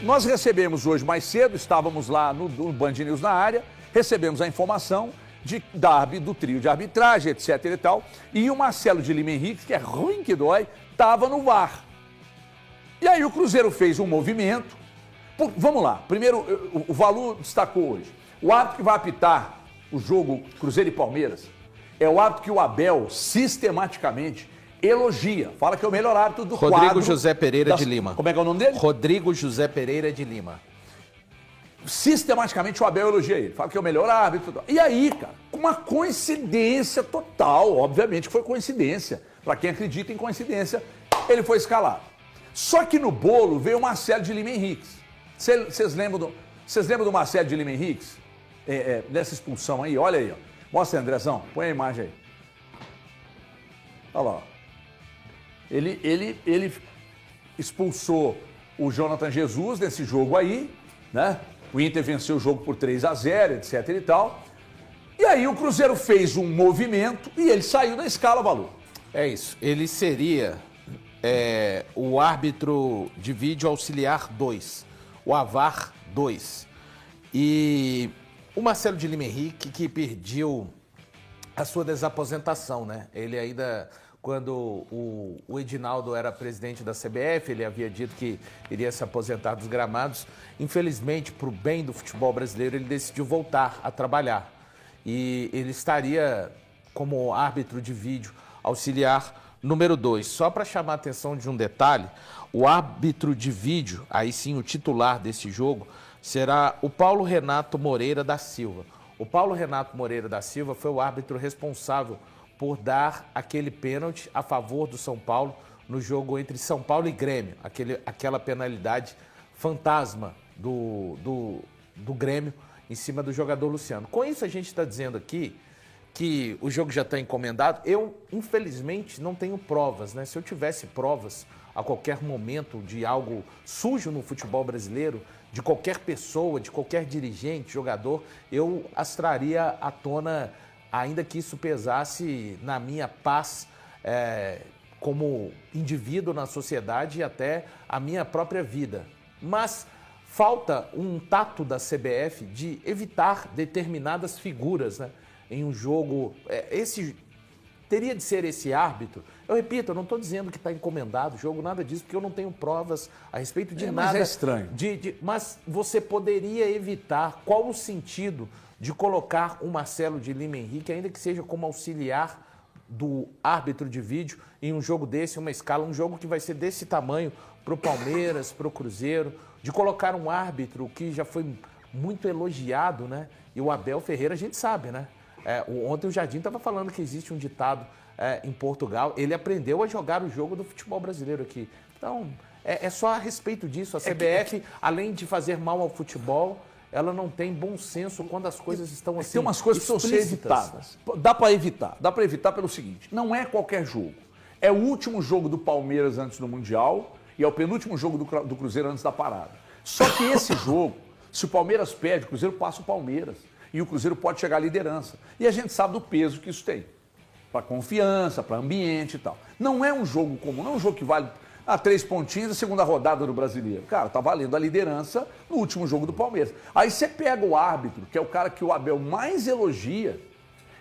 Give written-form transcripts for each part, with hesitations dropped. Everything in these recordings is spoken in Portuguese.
Nós recebemos hoje mais cedo, estávamos lá no Band News na área, recebemos a informação do trio de arbitragem, etc e tal, e o Marcelo de Lima Henrique, que é ruim que dói, estava no VAR. E aí o Cruzeiro fez um movimento. Vamos lá, primeiro o Valu destacou hoje. O árbitro que vai apitar o jogo Cruzeiro e Palmeiras é o árbitro que o Abel sistematicamente elogia. Fala que é o melhor árbitro do quadro. Rodrigo José Pereira de Lima. Como é que é o nome dele? Rodrigo José Pereira de Lima. Sistematicamente o Abel elogia ele. Fala que é o melhor árbitro. E aí, cara, uma coincidência total. Obviamente que foi coincidência. Para quem acredita em coincidência, ele foi escalado. Só que no bolo veio o Marcelo de Lima Henrique. Vocês lembram do Marcelo de Lima Henrique? Dessa expulsão aí? Olha aí, ó. Mostra aí, Andrezão. Põe a imagem aí. Olha lá, ó. Ele expulsou o Jonathan Jesus nesse jogo aí, né? O Inter venceu o jogo por 3-0, etc e tal. E aí o Cruzeiro fez um movimento e ele saiu da escala, Valu. É isso. Ele seria o árbitro de vídeo auxiliar 2, o AVAR 2. E o Marcelo de Lima Henrique, que pediu a sua desaposentação, né? Ele ainda... Quando o Edinaldo era presidente da CBF, ele havia dito que iria se aposentar dos gramados. Infelizmente, para o bem do futebol brasileiro, ele decidiu voltar a trabalhar. E ele estaria como árbitro de vídeo auxiliar número 2. Só para chamar a atenção de um detalhe, o árbitro de vídeo, aí sim o titular desse jogo, será o Paulo Renato Moreira da Silva. O Paulo Renato Moreira da Silva foi o árbitro responsável por dar aquele pênalti a favor do São Paulo no jogo entre São Paulo e Grêmio, aquela penalidade fantasma do Grêmio em cima do jogador Luciano. Com isso a gente está dizendo aqui que o jogo já está encomendado. Eu, infelizmente, não tenho provas, né? Se eu tivesse provas a qualquer momento de algo sujo no futebol brasileiro, de qualquer pessoa, de qualquer dirigente, jogador, eu as traria à tona, ainda que isso pesasse na minha paz como indivíduo na sociedade e até a minha própria vida. Mas falta um tato da CBF de evitar determinadas figuras, né, em um jogo. Teria de ser esse árbitro. Eu repito, eu não estou dizendo que está encomendado o jogo, nada disso, porque eu não tenho provas a respeito de nada. Mas é estranho. Mas você poderia evitar. Qual o sentido de colocar o Marcelo de Lima Henrique, ainda que seja como auxiliar do árbitro de vídeo, em um jogo desse, uma escala, um jogo que vai ser desse tamanho para o Palmeiras, para o Cruzeiro, de colocar um árbitro que já foi muito elogiado, né? E o Abel Ferreira, a gente sabe, né? Ontem o Jardim estava falando que existe um ditado em Portugal, ele aprendeu a jogar o jogo do futebol brasileiro aqui. Então, é só a respeito disso. A CBF, além de fazer mal ao futebol, ela não tem bom senso quando as coisas estão assim. Tem umas coisas que precisam ser evitadas. Dá para evitar. Dá para evitar pelo seguinte: não é qualquer jogo. É o último jogo do Palmeiras antes do Mundial e é o penúltimo jogo do Cruzeiro antes da parada. Só que esse jogo, se o Palmeiras perde, o Cruzeiro passa o Palmeiras. E o Cruzeiro pode chegar à liderança. E a gente sabe do peso que isso tem. Para confiança, para ambiente e tal. Não é um jogo comum, não é um jogo que vale 3 pontinhos a segunda rodada do Brasileiro. Cara, tá valendo a liderança no último jogo do Palmeiras. Aí você pega o árbitro, que é o cara que o Abel mais elogia.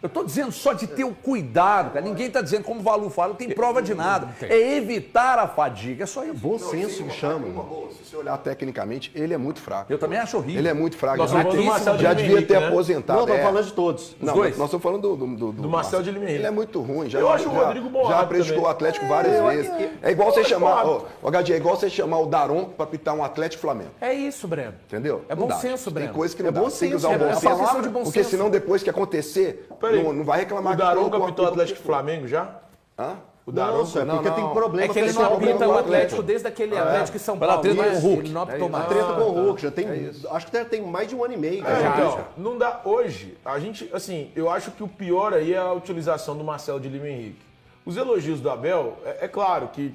Eu tô dizendo só de ter o cuidado, cara. Ninguém tá dizendo, como o Valu fala, não tem prova de nada. É evitar a fadiga, é só isso. Bom senso que chama. Se você olhar tecnicamente, ele é muito fraco. Eu também acho horrível. Ele é muito fraco. Nós estamos falando do Marcelo de Já Lima devia Henrique, ter né? aposentado. Não, estamos falando de todos. Não, dois. nós estamos falando do Marcelo de Lima Henrique. Ele é muito ruim. Eu acho o Rodrigo bom Já árbitro prejudicou também. o Atlético várias vezes. É igual você chamar, Gadinho, é igual você chamar o Daron para pitar um Atlético Flamengo. É isso, Breno. Entendeu? É Não bom dá. senso, Breno. Tem coisa que não É dá. bom Tem que senso, usar o bom é senso. só questão de bom Porque senso. senão depois que acontecer, Peraí, não vai reclamar O Daronco que apitou o Atlético Flamengo já? Hã? O Daronco? Não, Porque tem problema. É que ele não apita o Atlético desde aquele Atlético em São Paulo. treta com o Hulk. Ele não apitou mais. Treta com o Hulk, já tem, acho que já tem mais de um ano e meio. Então, não dá. Hoje, a gente, assim, eu acho que o pior aí é a utilização do Marcelo de Lima Henrique. Os elogios do Abel, é claro que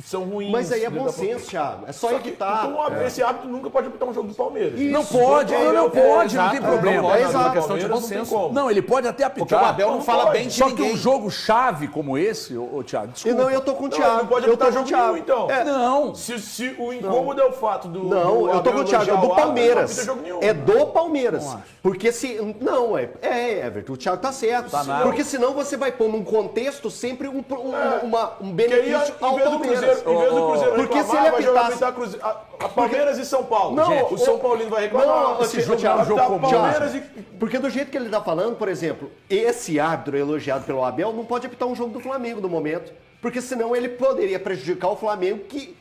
são ruins. Mas aí é bom senso, Thiago. É só evitar. Então, esse árbitro nunca pode apitar um jogo do Palmeiras. Não pode, não pode, não tem problema. Não pode, Exato. é uma questão de bom Não tem senso. como. Não, ele pode até apitar. Porque o Abel não fala bem de Só que ninguém. um jogo chave como esse, ô Thiago, E desculpa. não, eu tô com o Não, Thiago. não pode eu tô apitar com o jogo Thiago. nenhum, então. Não. Se o incômodo é o fato do. Não, do eu tô com o Abel Thiago, é elogiar do o árbitro, Palmeiras. não apita jogo nenhum. É do Palmeiras. Não acho. Porque se. Não, Everton, o Thiago tá certo. Tá nada. Porque senão você vai pôr num contexto sempre um Que aí, benefício em ao vez do Palmeiras. Cruzeiro, em vez do Cruzeiro Porque reclamar, se ele vai jogar apitasse- a Palmeiras e São Paulo. Não, Gente, o São Paulino vai reclamar. Não, esse jogo Thiago, é um jogo comum. Thiago, Palmeiras e... Porque do jeito que ele tá falando, por exemplo, esse árbitro elogiado pelo Abel não pode apitar um jogo do Flamengo no momento. Porque senão ele poderia prejudicar o Flamengo que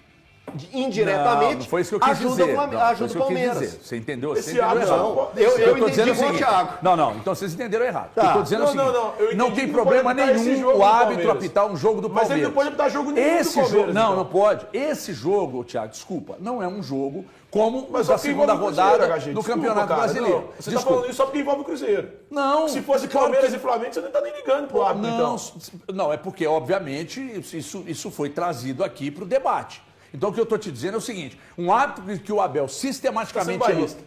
indiretamente Não foi isso que eu quis ajuda dizer. o Flamengo, Não, foi ajuda isso o que eu quis Palmeiras. dizer. Você entendeu? Esse Você entendeu árbitro errado. não- Eu tô entendi dizendo o igual o seguinte. Thiago. Não, então vocês entenderam errado. Tá. Eu tô dizendo o Não, seguinte. não, eu Não entendi tem que problema não pode apitar esse nenhum jogo o do árbitro Palmeiras. apitar um jogo do Mas ele Palmeiras. não pode apitar jogo nenhum do Esse Palmeiras, jogo, não, então. não pode. Esse jogo, Thiago, desculpa, não é um jogo como Mas o da só porque segunda envolve o Cruzeiro, rodada HG, do desculpa, Campeonato cara, Brasileiro. não. Você tá Desculpa. falando isso só porque envolve o Cruzeiro. Não. Se fosse claro Palmeiras que- e Flamengo, você nem tá nem ligando pro árbitro, Não, então. não, é porque, obviamente, isso foi trazido aqui para o debate. Então, o que eu estou te dizendo é o seguinte: um árbitro que o Abel sistematicamente. Tá sendo bairrista.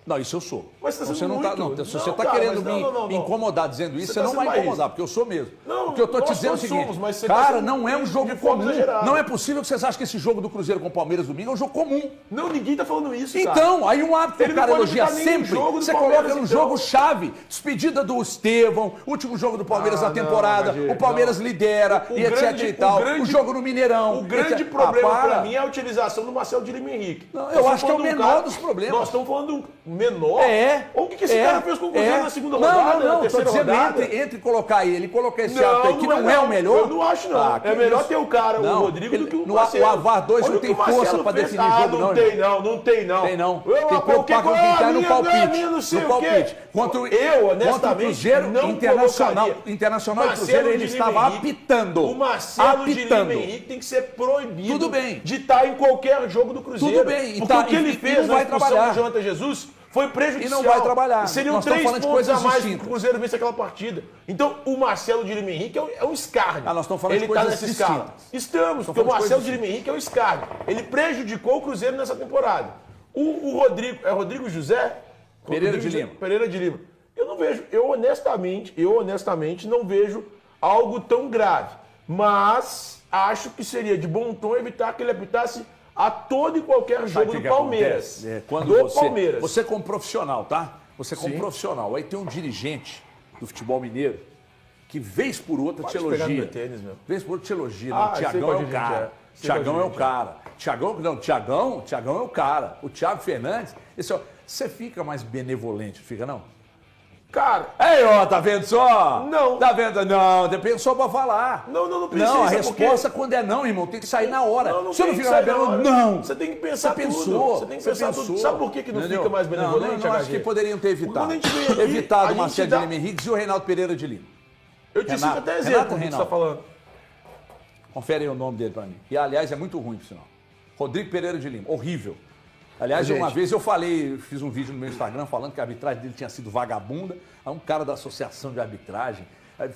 Não, isso eu sou. Mas você tá Você sendo não tá, muito. não, se você Não, está cara, querendo mas não. me incomodar dizendo isso, Você você tá não sendo vai bairrista. incomodar, porque eu sou mesmo. Não, o que eu estou te nós dizendo é o todos seguinte: somos, mas você tá cara, sendo não é um jogo de forma comum. exagerada. Não é possível que vocês achem que esse jogo do Cruzeiro com o Palmeiras domingo é um jogo comum. Não, ninguém tá falando isso, cara. Então, aí um árbitro Ele que o cara não pode elogia apitar nenhum sempre, jogo do você Palmeiras, coloca no então. jogo-chave. Despedida do Estevão, último jogo do Palmeiras na não, temporada, Gadinho, o Palmeiras não. lidera, O e etc grande- e tal. o grande- O jogo no Mineirão. O grande etc. problema para. pra mim é a utilização do Marcelo de Lima Henrique. Não, Nós eu estamos acho que é o falando de um menor cara- dos problemas. Nós estamos falando de um menor? É. Olha o que esse cara fez com o Cruzeiro na segunda rodada, Não, na não, tô terceira dizendo rodada. entre colocar ele e colocar esse Não, árbitro aí, que não é o melhor. Eu não acho, não. Ah, que é melhor isso. ter o cara, Não, o Rodrigo, do que o no Marcelo. AVAR 2 Olha não o que tem o Marcelo força pra fez. definir jogo, não, Não tem, não. Não tem, não. Tem não. Eu, Tem que preocupar com quem tá no palpite. Não sei No o quê. palpite. Contra o honestamente, Cruzeiro não Internacional, colocaria. Internacional e Marcelo Cruzeiro, de ele Lima estava Henrique, apitando. O Marcelo apitando. de Lima Henrique tem que ser proibido Tudo bem. de estar em qualquer jogo do Cruzeiro. Tudo bem. E Porque tá- o que ele e fez não na vai expulsão trabalhar. do Jonathan Jesus foi prejudicial. E não vai trabalhar. E seriam Nós estamos 3 falando de pontos coisas a mais distintas. que o Cruzeiro vence aquela partida. Então, o Marcelo de Lima Henrique é um escárnio. Ah, nós estamos falando de Ele está coisas nessa escala. distintas. Estamos, porque o falando de Marcelo coisas de Lima Henrique é um escárnio. Ele prejudicou o Cruzeiro nessa temporada. O Rodrigo, é Rodrigo José? Pereira Rodrigo de Lima. Pereira de Lima. Eu não vejo, eu honestamente não vejo algo tão grave. Mas acho que seria de bom tom evitar que ele apitasse a todo e qualquer Sabe jogo o que do que Palmeiras. acontece? Quando do você, Palmeiras. Você como profissional, tá? Você como Sim. profissional. Aí tem um dirigente do futebol mineiro que vez por outra Pode te pegar no elogia. meu tênis, meu. Vez por outra te elogia. Ah, Não, eu sei Tiagão qual é o dirigente cara. é. Sei Tiagão qual é o dirigente cara. Tiagão é o cara. O Thiago Fernandes, você fica mais benevolente, fica não? Cara, Aí, ó, tá vendo só? Não. Tá vendo? Não, depende só pra falar. Não precisa. Não, a porque- resposta quando é não, irmão, tem que sair na hora. Você tem não que fica sair mais na hora. benevolente, não. Você tem que pensar Você tudo. pensou. Você tem que pensar tudo. pensou. Sabe por que não Entendeu? fica mais benevolente, Não, acho HG? que poderiam ter evitado. Quando a gente vem aqui, Evitado a o gente Marcelo dá- de Lima Henrique e o Reinaldo Pereira de Lima. Eu te cito Renato, até Renato, exemplo do que você Reinaldo. está falando. Confere aí o nome dele pra mim. E, aliás, é muito ruim, por sinal. Rodrigo Pereira de Lima. Horrível. Aliás, Gente. uma vez eu falei, fiz um vídeo no meu Instagram falando que a arbitragem dele tinha sido vagabunda. Aí um cara da Associação de Arbitragem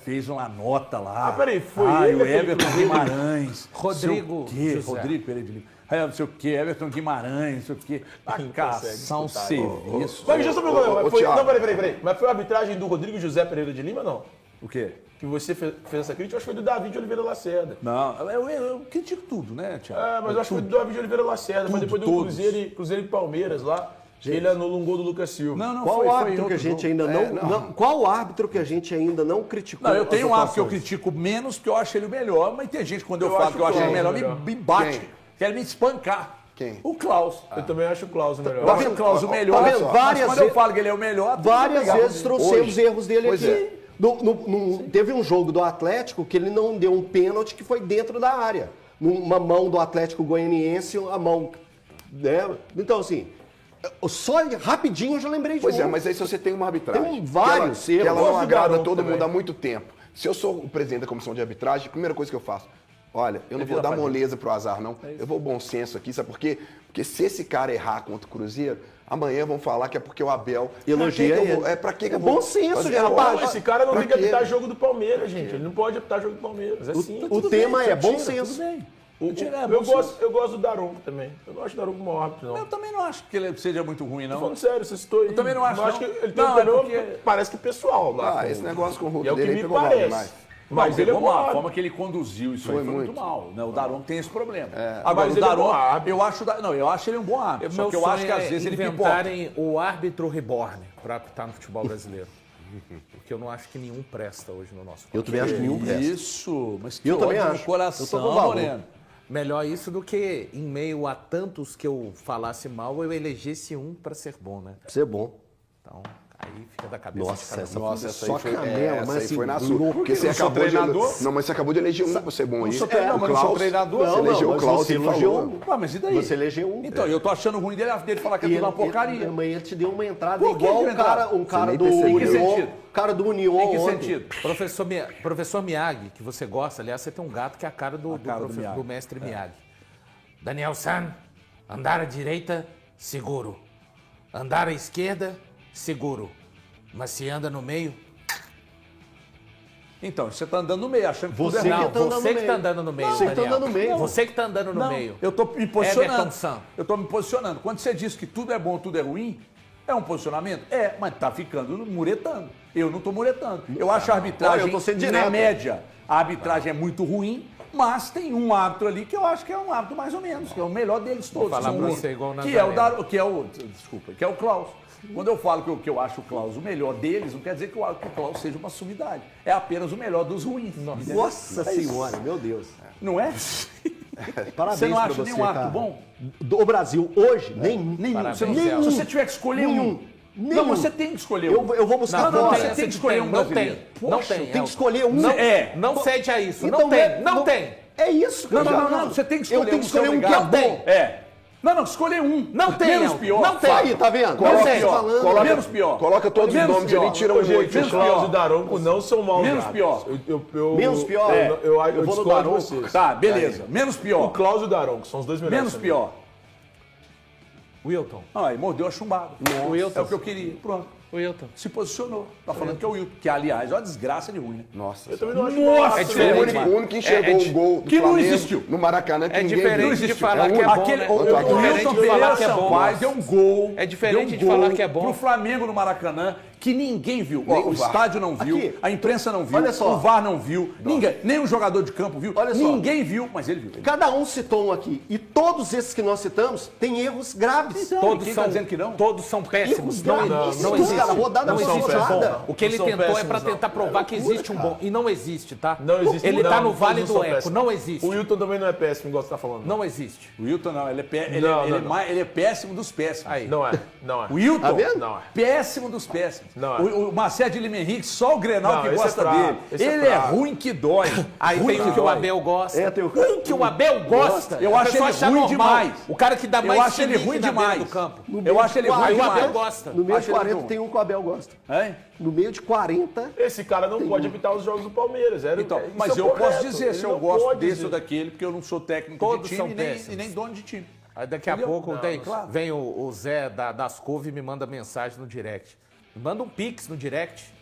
fez uma nota lá. Ah, peraí, foi Ai, ele o aquele Everton que- Guimarães. Rodrigo não sei o quê, José. Rodrigo Pereira de Lima. Aí, não sei o quê, Everton Guimarães, não sei o quê. Pra caçar um serviço. Mas deixa eu só perguntar. ô, mas foi- Thiago. Não, peraí. Mas foi a arbitragem do Rodrigo José Pereira de Lima, não? O quê? Que você fez essa crítica, eu acho que foi do David Oliveira Lacerda. Não, eu critico tudo, né, Thiago? Mas eu acho que foi do David Oliveira Lacerda. Foi Tudo, depois do todos. Cruzeiro e Palmeiras lá. Ele anulou um gol do Lucas Silva. Não, Qual foi árbitro que outro a gente jogo. ainda não. Qual árbitro que a gente ainda não criticou? Não, eu tenho um as árbitro que eu atuações? critico menos, porque eu acho ele o melhor, mas tem gente, quando eu Eu falo acho que eu acho ele o o melhor, Klaus me bate. Quem? Quer me espancar. Quem? O Klaus. Eu também acho o Klaus o melhor. Eu acho o Klaus o melhor, tá vendo? mas Várias quando eu vezes- falo que ele é o melhor... tu Várias vai pegar vezes comigo. trouxemos erros dele Pois aqui. é. Teve um jogo do Atlético que ele não deu um pênalti que foi dentro da área. Numa mão do Atlético Goianiense, a mão. Né? Então, assim, só rapidinho eu já lembrei de Pois um. é, mas aí se você tem uma arbitragem Tem vários que ela erros. não Gosto do agrada garoto todo também. mundo há muito tempo. Se eu sou o presidente da comissão de arbitragem, a primeira coisa que eu faço, olha, eu não vou dar moleza pro azar, não. Eu vou bom senso aqui, sabe por quê? Porque se esse cara errar contra o Cruzeiro, amanhã vão falar que é porque o Abel... Elogia Pra que que eu ele. vou- pra que que É eu vou bom senso, fazer? gente. Lógico. Esse cara não Pra tem que quê? apitar jogo do Palmeiras, gente. Ele não pode apitar jogo do Palmeiras. É sim. O tema é bom senso. Tudo bem. Eu gosto do Daronco também. Eu não acho o Daronco um árbitro, não. Eu também não acho que ele seja muito ruim, Tô não. falando sério, você citou aí. Eu também não acho, Eu acho não. que ele tem Não, um problema, porque- parece que pessoal lá. Esse negócio com o Hulk E é o que dele me pegou mal parece. demais. Mas ele é bom a árbitro. forma que ele conduziu isso aí Foi foi muito muito. mal, né? O Daronco tem esse problema. Mas Agora, o ele é bom Daronco, árbitro. eu acho ele um bom árbitro. Só Meu que eu acho sonho que às é vezes ele pipoca. inventarem o árbitro reborn para apitar no futebol brasileiro. Porque eu não acho que nenhum presta hoje no nosso Eu futebol. também acho que nenhum presta. Isso, mas que Eu também ódio no acho. coração, Eu tô com o Valor. Moreno. Melhor isso do que, em meio a tantos que eu falasse mal, eu elegesse um para ser bom, né? Pra ser bom. Então, aí fica da cabeça de Nossa, cada um. essa Nossa, foi essa só aí foi, canela, essa mas aí assim, foi na sua. Porque você eu sou acabou de... treinador? Não, mas você acabou de eleger um pra ser bom aí. sou treinador, mas não sou treinador. Você elegeu o mas Klaus você e elogiou falou. um. Ah, mas e daí? Você elegeu um. Então, eu tô achando ruim dele falar que é E tudo uma porcaria. Amanhã ele te deu uma entrada Por que igual que um cara Você nem do percebeu. Em que Union. sentido? Cara do Union Em que ontem. sentido? Professor Miyagi, que você gosta, aliás, você tem um gato que é a cara do Miyagi. mestre Miyagi. Daniel San, andar à direita, seguro. Andar à esquerda, seguro. Mas se anda no meio... Então, você tá andando no meio, achando que Você tudo é que ruim. tá andando você no que meio. tá andando no meio, Você que tá Daniel. andando no meio. Você que tá andando no Não, meio. eu tô me posicionando. Everton San. Eu tô me posicionando. Quando você diz que tudo é bom, tudo é ruim, é um posicionamento? É, mas tá ficando muretando. Eu não tô muretando. Eu acho a arbitragem, Olha, eu tô sendo na direto. média, a arbitragem é muito ruim, mas tem um árbitro ali que eu acho que é um árbitro mais ou menos, que é o melhor deles todos. falar São pra um, você igual o que é o Nazareno. que é o Klaus. Quando eu falo que eu acho o Klaus o melhor deles, não quer dizer que o Klaus seja uma sumidade. É apenas o melhor dos ruins. Entendeu? Nossa senhora, meu Deus. Não é? Parabéns Você não pra acha você, nenhum árbitro cara. bom? Do Brasil hoje, nenhum. Nenhum. Parabéns, Você não- Celso. se você tiver que escolher Nenhum. um. Nenhum. Não, você tem que escolher um. Eu vou buscar Não, agora. você tem que escolher um não brasileiro. tem. Não Poxa, tem. tem que Elton. escolher um. Não, É. não cede a isso. Então, não tem. Não não- tem. É isso que Não, eu já- não, você tem que escolher Eu tenho que um, você é escolher um que é obrigado. bom. É. Não, escolher um. Não tem, Menos Elton. pior. Não tem. Aí, tá vendo? Coloca Não pior. falando. Coloca- Menos pior. Coloca todos os Menos nomes pior. ali, tira um Ô, gente, oito. o menos Klaus pior. e o Daronco não são maus Menos gatos. pior. Menos pior. É. Eu vou no discordo de Daronco. vocês. Tá, beleza. Menos O pior. Klaus e o Daronco são os dois melhores. Menos pra mim. pior. Wilton. Aí, mordeu a chumbada. O Wilton. É o que eu queria. Pronto. O Wilton. Se posicionou. Tá falando que é o Wilton. Que, aliás, é uma desgraça de ruim, né? Nossa. Eu também não acho Nossa, bom. é É diferente. o único que enxergou o gol do que não Flamengo existiu. no Maracanã que É ninguém diferente viu. de Existiu. falar É que é único. bom, Aquele, né? o É diferente Wilton de falar Pereira que é bom. Sampaio deu um gol. É diferente deu um de falar gol que é bom. Pro Flamengo no Maracanã, que ninguém viu. Nem Ó, o o VAR. estádio não viu, Aqui. a imprensa não viu, Olha só. o VAR não viu, ninguém, nem o jogador de campo viu, Olha só. ninguém viu, mas ele viu. Cada um citou um aqui. E todos esses que nós citamos têm erros graves. Então, Todos quem são, tá dizendo que não? Todos são péssimos. Não, Não, não não, existe. cara, rodada não existe passada. bom. O que ele Não são tentou é péssimos, para não. tentar provar que existe um bom. E não existe, tá? Não existe. Ele tá não, no Vale não do são Eco. péssimos. Não existe. O Wilton também não é péssimo, igual você tá falando. Não existe. O Wilton não, ele é, Não, não. ele é péssimo dos péssimos. Aí. Não é, não é. O Wilton, Tá vendo? Não é. péssimo dos péssimos. Não é. O Marcelo de Lima Henrique, só o Grenal Não, que esse é gosta fraco, dele. esse é Ele é fraco. ruim que dói. Aí ruim tem o que o dói. Abel gosta. É, tem o- Um que o Abel gosta. Eu A acho pessoa ele acha ruim normal. demais. O cara que dá Eu mais acho ele chilique ruim na beira demais. do campo. Eu acho ele Aí ruim Aí o Abel demais. gosta. No meio Acho de ele 40 bom. tem um que o Abel gosta. Hein? No meio de 40. Esse cara não pode apitar os jogos do Palmeiras. Então, Isso mas é eu correto. posso dizer Ele se eu não gosto pode desse dizer. ou daquele, porque eu não sou técnico Todos de são time e péssimos. nem dono de time. Aí daqui a Entendeu? pouco claro. vem o Zé das Couve e me manda mensagem no direct. Me manda um pix no direct.